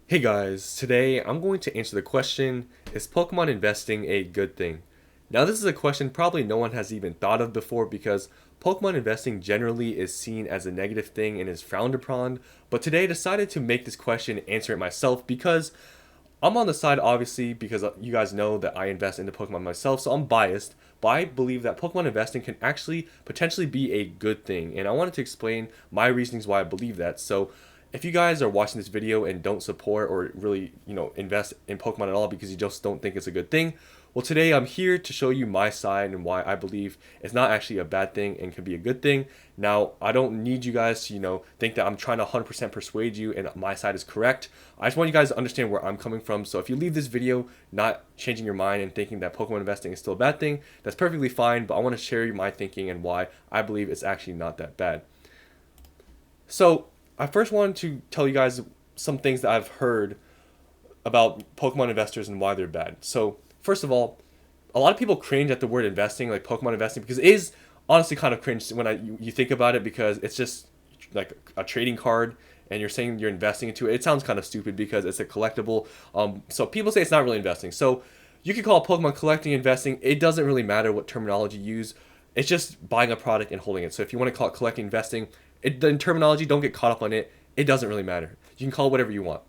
Hey guys, today I'm going to answer the question, is Pokemon investing a good thing? Now this is a question probably no one has even thought of before because Pokemon investing generally is seen as a negative thing and is frowned upon, but today I decided to make this question and answer it myself because I'm on the side obviously because you guys know that I invest into Pokemon myself, so I'm biased, but I believe that Pokemon investing can actually potentially be a good thing, and I wanted to explain my reasonings why I believe that. So if you guys are watching this video and don't support or really, invest in Pokemon at all because you just don't think it's a good thing, well, today I'm here to show you my side and why I believe it's not actually a bad thing and can be a good thing. Now, I don't need you guys to, think that I'm trying to 100% persuade you and my side is correct. I just want you guys to understand where I'm coming from. So if you leave this video not changing your mind and thinking that Pokemon investing is still a bad thing, that's perfectly fine, but I want to share my thinking and why I believe it's actually not that bad. So, I first wanted to tell you guys some things that I've heard about Pokemon investors and why they're bad. So, first of all, a lot of people cringe at the word investing, like Pokemon investing, because it is honestly kind of cringe when you think about it because it's just like a trading card and you're saying you're investing into it. It sounds kind of stupid because it's a collectible. So people say it's not really investing. So you could call Pokemon collecting investing. It doesn't really matter what terminology you use. It's just buying a product and holding it. So if you want to call it collecting investing, the terminology, don't get caught up on it. It doesn't really matter. You can call it whatever you want.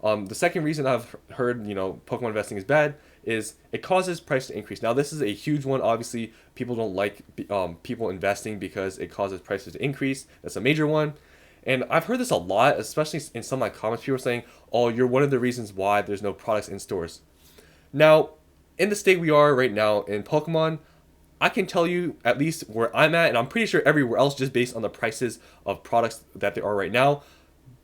The second reason I've heard, Pokemon investing is bad is it causes price to increase. Now, this is a huge one. Obviously, people don't like people investing because it causes prices to increase. That's a major one. And I've heard this a lot, especially in some of my comments. People are saying, oh, you're one of the reasons why there's no products in stores. Now, in the state we are right now in Pokemon, I can tell you at least where I'm at, and I'm pretty sure everywhere else, just based on the prices of products that there are right now,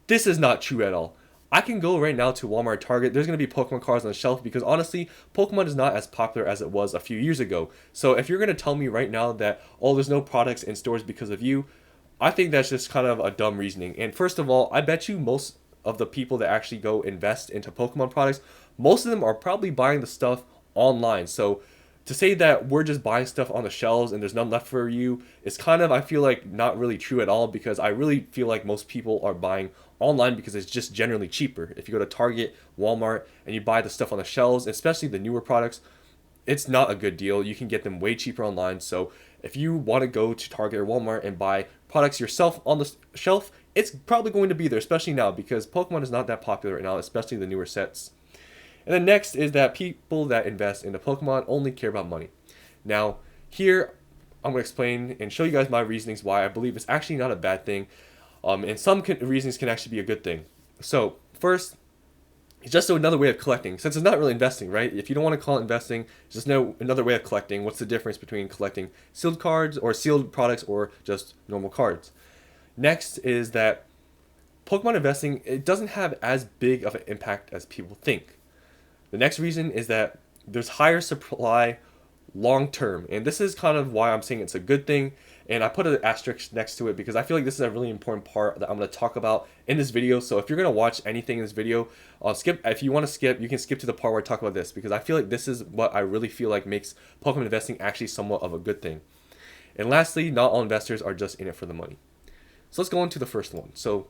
this is not true at all. I can go right now to Walmart, Target. There's going to be Pokemon cards on the shelf because honestly, Pokemon is not as popular as it was a few years ago. So if you're going to tell me right now that, oh, there's no products in stores because of you, I think that's just kind of a dumb reasoning. And first of all, I bet you most of the people that actually go invest into Pokemon products, most of them are probably buying the stuff online. So to say that we're just buying stuff on the shelves and there's none left for you is kind of, I feel like, not really true at all because I really feel like most people are buying online because it's just generally cheaper. If you go to Target, Walmart, and you buy the stuff on the shelves, especially the newer products, it's not a good deal. You can get them way cheaper online. So if you want to go to Target or Walmart and buy products yourself on the shelf, it's probably going to be there, especially now because Pokemon is not that popular right now, especially the newer sets. And then next is that people that invest into Pokemon only care about money. Now, here I'm going to explain and show you guys my reasonings why I believe it's actually not a bad thing. And some reasons can actually be a good thing. So, first, it's just another way of collecting. Since it's not really investing, right? If you don't want to call it investing, it's just another way of collecting. What's the difference between collecting sealed cards or sealed products or just normal cards? Next is that Pokemon investing, it doesn't have as big of an impact as people think. The next reason is that there's higher supply long term. And this is kind of why I'm saying it's a good thing. And I put an asterisk next to it because I feel like this is a really important part that I'm going to talk about in this video. So if you're going to watch anything in this video, skip. If you want to skip, you can skip to the part where I talk about this because I feel like this is what I really feel like makes Pokemon investing actually somewhat of a good thing. And lastly, not all investors are just in it for the money. So let's go into the first one. So,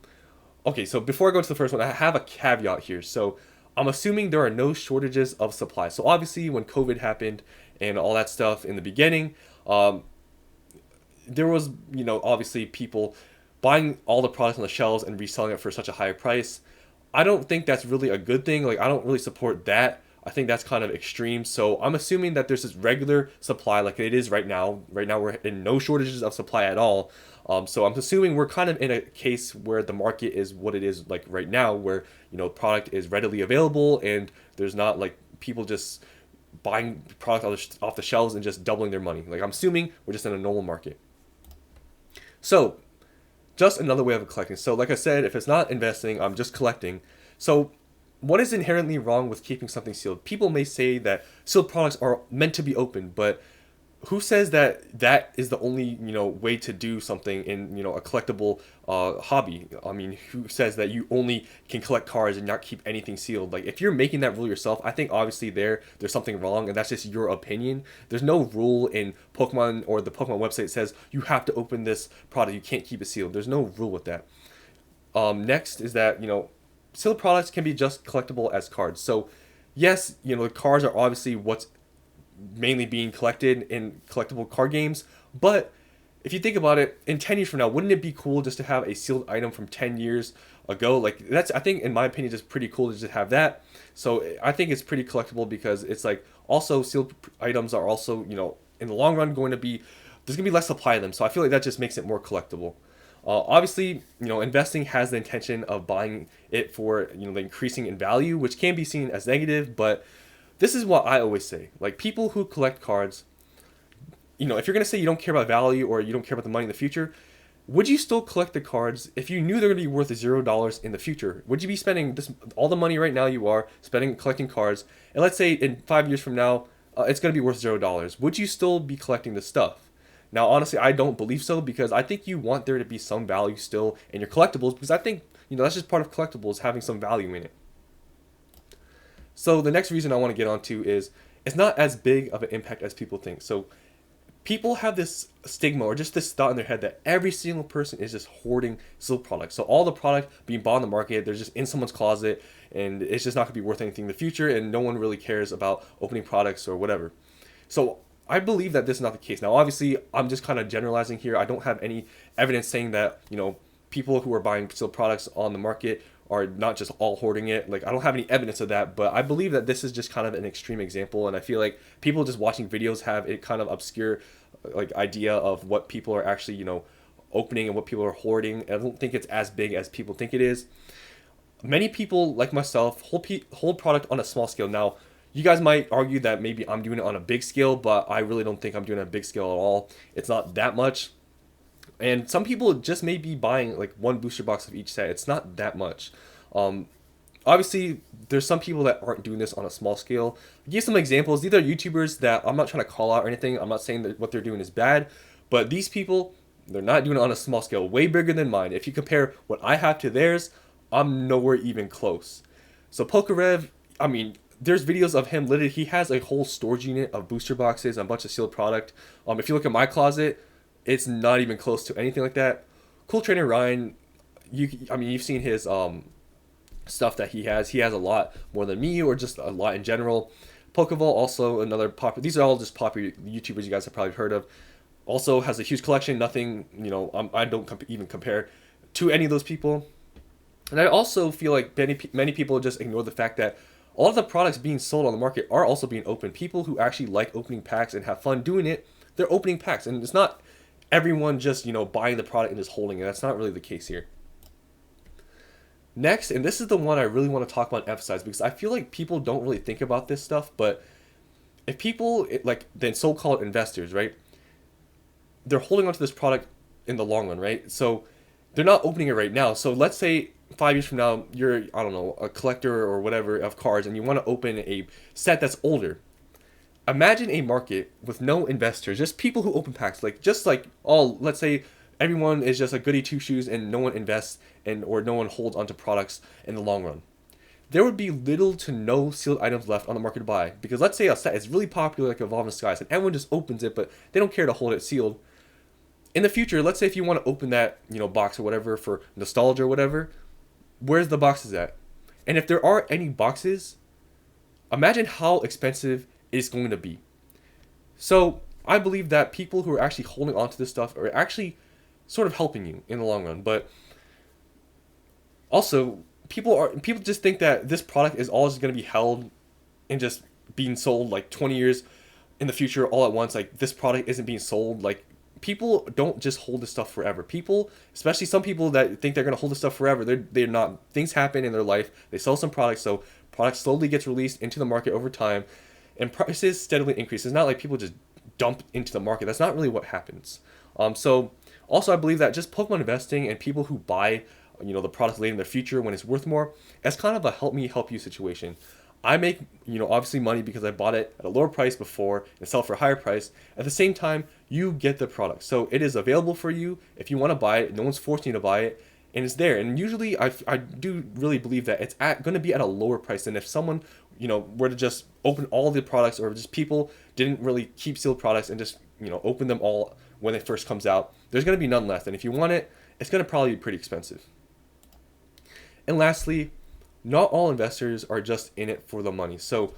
okay, so before I go to the first one, I have a caveat here. So I'm assuming there are no shortages of supply. So obviously, when COVID happened and all that stuff in the beginning, there was, obviously people buying all the products on the shelves and reselling it for such a high price. I don't think that's really a good thing. Like, I don't really support that. I think that's kind of extreme. So I'm assuming that there's this regular supply like it is right now. Right now, we're in no shortages of supply at all. So I'm assuming we're kind of in a case where the market is what it is like right now, where, product is readily available and there's not like people just buying product off the shelves and just doubling their money. Like, I'm assuming we're just in a normal market. So, just another way of collecting. So, like I said, if it's not investing, I'm just collecting. So, what is inherently wrong with keeping something sealed? People may say that sealed products are meant to be open, but who says that that is the only way to do something in a collectible hobby? I mean, who says that you only can collect cards and not keep anything sealed? Like, if you're making that rule yourself, I think obviously there's something wrong, and that's just your opinion. There's no rule in Pokemon or the Pokemon website that says you have to open this product, you can't keep it sealed. There's no rule with that. Next is that sealed products can be just collectible as cards. So yes, the cards are obviously what's mainly being collected in collectible card games, but if you think about it, in 10 years from now, wouldn't it be cool just to have a sealed item from 10 years ago? Like, that's, I think, in my opinion, just pretty cool to just have that. So I think it's pretty collectible because it's like also sealed items are also, in the long run going to be, there's going to be less supply of them. So I feel like that just makes it more collectible. Obviously, investing has the intention of buying it for, the increasing in value, which can be seen as negative, but this is what I always say. Like, people who collect cards, if you're going to say you don't care about value or you don't care about the money in the future, would you still collect the cards if you knew they're going to be worth $0 in the future? Would you be spending all the money right now you are spending collecting cards, and let's say in 5 years from now, it's going to be worth $0? Would you still be collecting the stuff? Now, honestly, I don't believe so because I think you want there to be some value still in your collectibles because I think, that's just part of collectibles, having some value in it. So the next reason I want to get onto is it's not as big of an impact as people think. So people have this stigma or just this thought in their head that every single person is just hoarding silk products. So all the product being bought on the market, they're just in someone's closet and it's just not going to be worth anything in the future and no one really cares about opening products or whatever. So I believe that this is not the case. Now, obviously, I'm just kind of generalizing here. I don't have any evidence saying that, people who are buying silk products on the market are not just all hoarding it. Like, I don't have any evidence of that, but I believe that this is just kind of an extreme example. And I feel like people just watching videos have it kind of obscure, like, idea of what people are actually, opening and what people are hoarding. I don't think it's as big as people think it is. Many people, like myself, hold product on a small scale. Now, you guys might argue that maybe I'm doing it on a big scale, but I really don't think I'm doing it on a big scale at all. It's not that much. And some people just may be buying like one booster box of each set. It's not that much. Obviously, there's some people that aren't doing this on a small scale. I'll give some examples. These are YouTubers that I'm not trying to call out or anything. I'm not saying that what they're doing is bad, but these people, they're not doing it on a small scale, way bigger than mine. If you compare what I have to theirs, I'm nowhere even close. So Pokerev, I mean, there's videos of him literally, he has a whole storage unit of booster boxes and a bunch of sealed product. If you look at my closet, it's not even close to anything like that. Cool Trainer Ryan, you've seen his stuff that he has. He has a lot more than me, or just a lot in general. Pokeball, also another popular. These are all just popular YouTubers you guys have probably heard of. Also has a huge collection. Nothing, I don't even compare to any of those people. And I also feel like many people just ignore the fact that all of the products being sold on the market are also being opened. People who actually like opening packs and have fun doing it, they're opening packs, and it's not everyone just buying the product and just holding it. That's not really the case here. Next, and this is the one I really want to talk about and emphasize because I feel like people don't really think about this stuff, but if people, like the so-called investors, right, they're holding onto this product in the long run, right? So they're not opening it right now. So let's say 5 years from now, you're, I don't know, a collector or whatever of cards and you want to open a set that's older. Imagine a market with no investors, just people who open packs, let's say everyone is just a goody two shoes and no one invests or no one holds onto products in the long run. There would be little to no sealed items left on the market to buy because let's say a set is really popular like Evolving Skies and everyone just opens it, but they don't care to hold it sealed. In the future, let's say if you want to open that box or whatever for nostalgia or whatever, where's the boxes at? And if there are any boxes, imagine how expensive it's going to be. So I believe that people who are actually holding on to this stuff are actually sort of helping you in the long run. But also, people just think that this product is always going to be held and just being sold like 20 years in the future all at once. Like, this product isn't being sold. Like, people don't just hold this stuff forever. People, especially some people that think they're going to hold this stuff forever, they're not. Things happen in their life. They sell some products, so product slowly gets released into the market over time, and prices steadily increase. It's not like people just dump into the market. That's not really what happens. So also I believe that just Pokemon investing and people who buy the product later in the future when it's worth more, it's kind of a help me help you situation. I make obviously money because I bought it at a lower price before and sell it for a higher price. At the same time, you get the product, so it is available for you if you want to buy it. No one's forcing you to buy it, and it's there. And usually I do really believe that it's going to be at a lower price than if someone were to just open all the products, or just people didn't really keep sealed products and just open them all when it first comes out. There's going to be none left, and if you want it, it's going to probably be pretty expensive. And lastly, not all investors are just in it for the money. So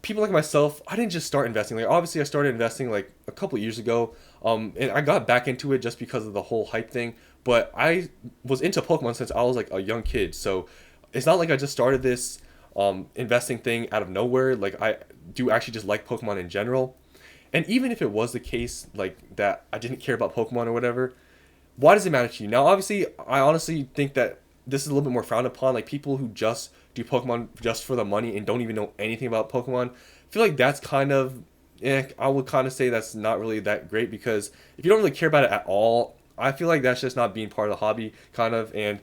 people like myself, I didn't just start investing. Like obviously, I started investing like a couple years ago, and I got back into it just because of the whole hype thing. But I was into Pokemon since I was like a young kid, so it's not like I just started this investing thing out of nowhere. Like I do actually just like Pokemon in general, and even if it was the case like that, I didn't care about Pokemon or whatever. Why does it matter to you? Now, obviously, I honestly think that this is a little bit more frowned upon. Like people who just do Pokemon just for the money and don't even know anything about Pokemon. I feel like that's kind of, I would kind of say that's not really that great because if you don't really care about it at all, I feel like that's just not being part of the hobby, kind of. And,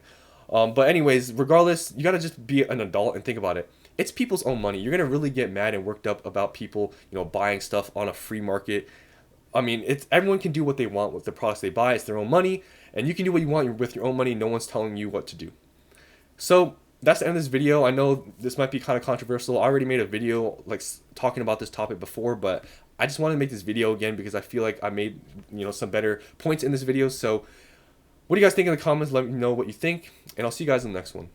but anyways, regardless, you gotta just be an adult and think about it. It's people's own money. You're gonna really get mad and worked up about people, buying stuff on a free market. I mean, it's everyone can do what they want with the products they buy. It's their own money, and you can do what you want with your own money. No one's telling you what to do. So that's the end of this video. I know this might be kind of controversial. I already made a video like talking about this topic before, but I just wanted to make this video again because I feel like I made some better points in this video. So what do you guys think in the comments? Let me know what you think, and I'll see you guys in the next one.